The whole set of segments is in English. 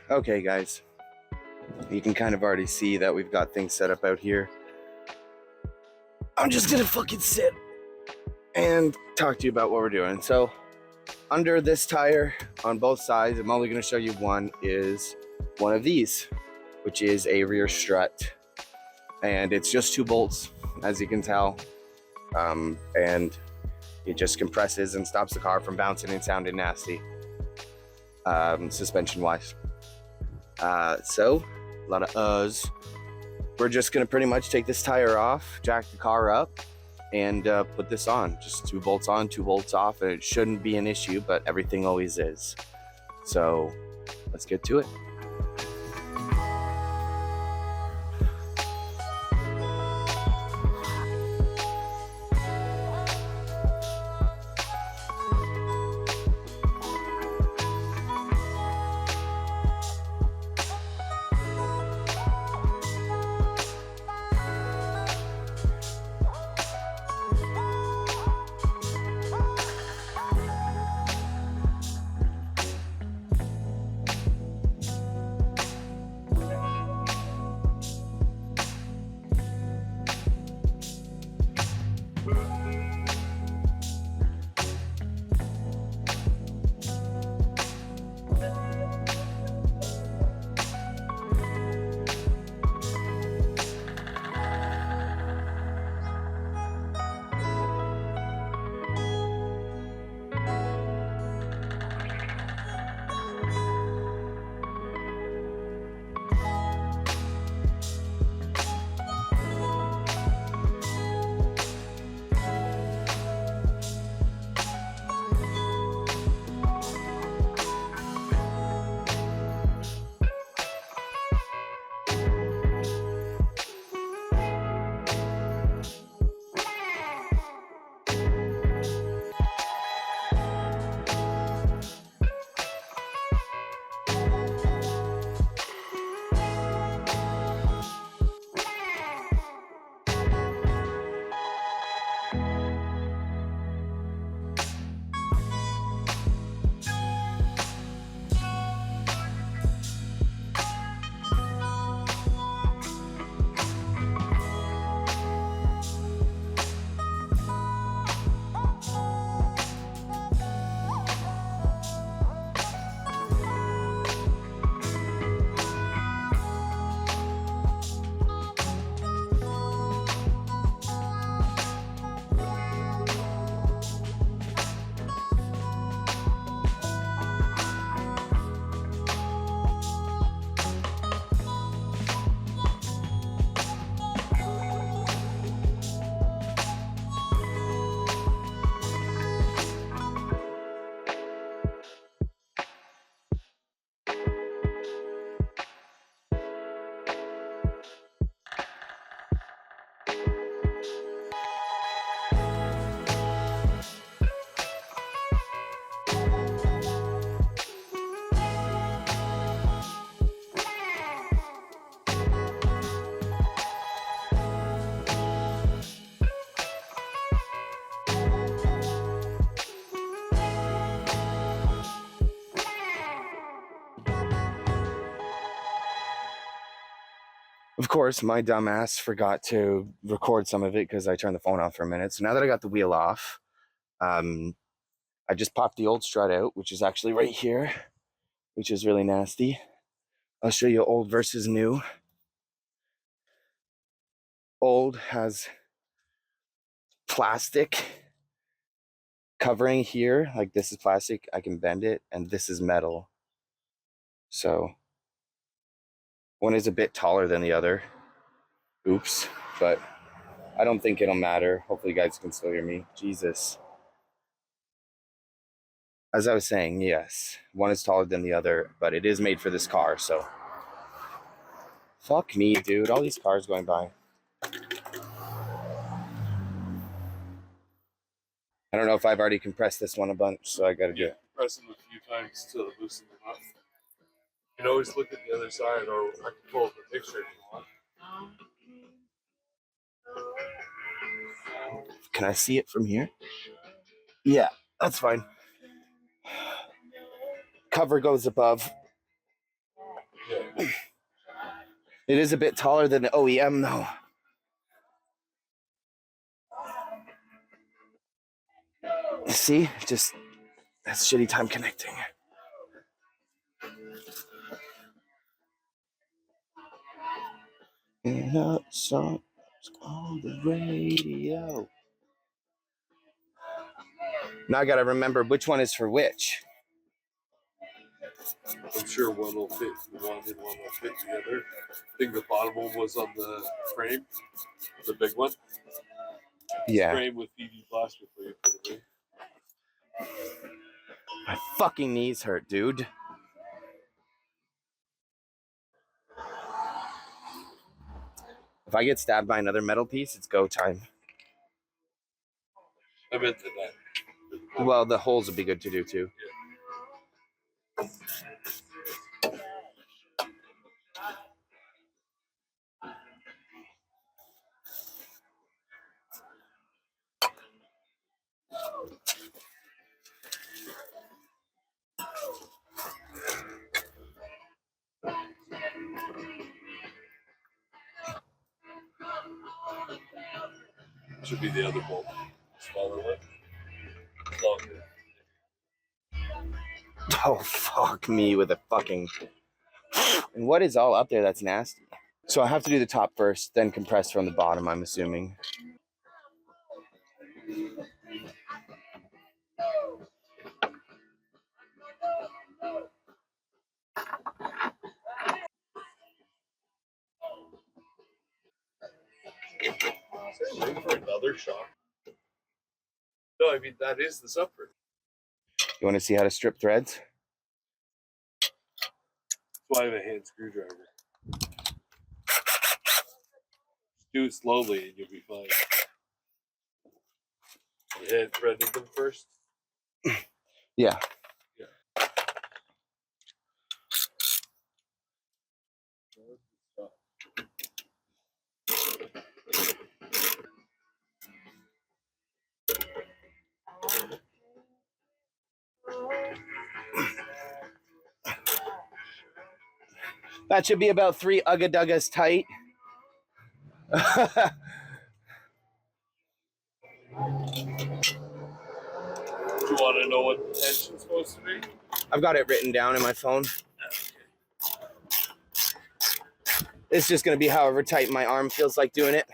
Okay, guys, you can kind of already see that we've got things set up out here. I'm just gonna fucking sit and talk to you about what we're doing. So, under this tire on both sides, I'm only gonna show you one, is one of these, which is a rear strut. And it's just 2 bolts, as you can tell. And it just compresses and stops the car from bouncing and sounding nasty, suspension-wise. So, a lot of uhs. We're just gonna pretty much take this tire off, jack the car up, and put this on. Just 2 bolts on, 2 bolts off, and it shouldn't be an issue, but everything always is. So, let's get to it. Of course, my dumbass forgot to record some of it because I turned the phone off for a minute. So now that I got the wheel off, I just popped the old strut out, which is actually right here, which is really nasty. I'll show you old versus new. Old has plastic covering here, like this is plastic, I can bend it, and this is metal. So one is a bit taller than the other. Oops, but I don't think it'll matter. Hopefully you guys can still hear me. Jesus. As I was saying, yes, one is taller than the other, but it is made for this car, so. Fuck me, dude. All these cars going by. I don't know if I've already compressed this one a bunch, so I gotta do it. Press them a few times to loosen them up. You can always look at the other side, or I can pull up a picture if you want. Can I see it from here? Yeah, that's fine. Cover goes above. It is a bit taller than the OEM though. See, just that's shitty time connecting. And a song on the radio. Now I gotta remember which one is for which. I'm sure one will fit one and one will fit the other. I think the bottom one was on the frame, the big one. Yeah. Frame with DD blaster for you for the My fucking knees hurt, dude. If I get stabbed by another metal piece, it's go time. I meant that. Well, the holes would be good to do too. Should be the other bolt. Smaller one. Longer. Oh, fuck me with a fucking... And what is all up there that's nasty? So I have to do the top first, then compress from the bottom, I'm assuming. Wait for another shot. No, I mean, that is the subframe. You want to see how to strip threads? That's why I have a hand screwdriver. Just do it slowly and you'll be fine. You hand threaded them first? Yeah. That should be about 3 ugga-duggas tight. Do you want to know what the tension's supposed to be? I've got it written down in my phone. It's just going to be however tight my arm feels like doing it.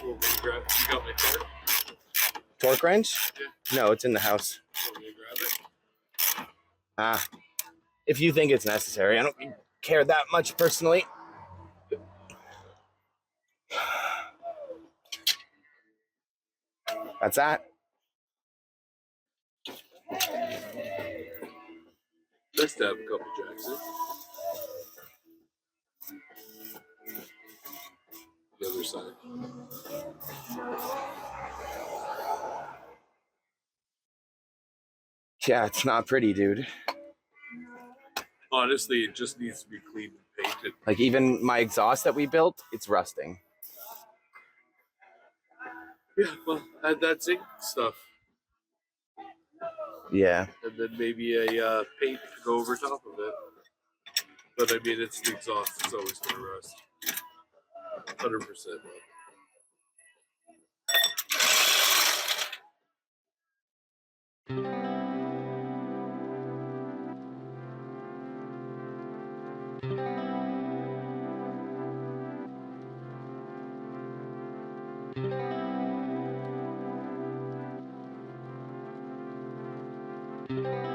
You got my torque? Torque wrench? Yeah. No, it's in the house. You want me to grab it? Ah, if you think it's necessary. I don't care that much personally. That's that. Let's stab a couple jacks in. The other side. Yeah, it's not pretty, dude. Honestly, it just needs to be cleaned and painted. Like even my exhaust that we built, it's rusting. Yeah, well, add that zinc stuff. Yeah. And then maybe a paint to go over top of it. But I mean, it's the exhaust, it's always going to rust. 100%. Man.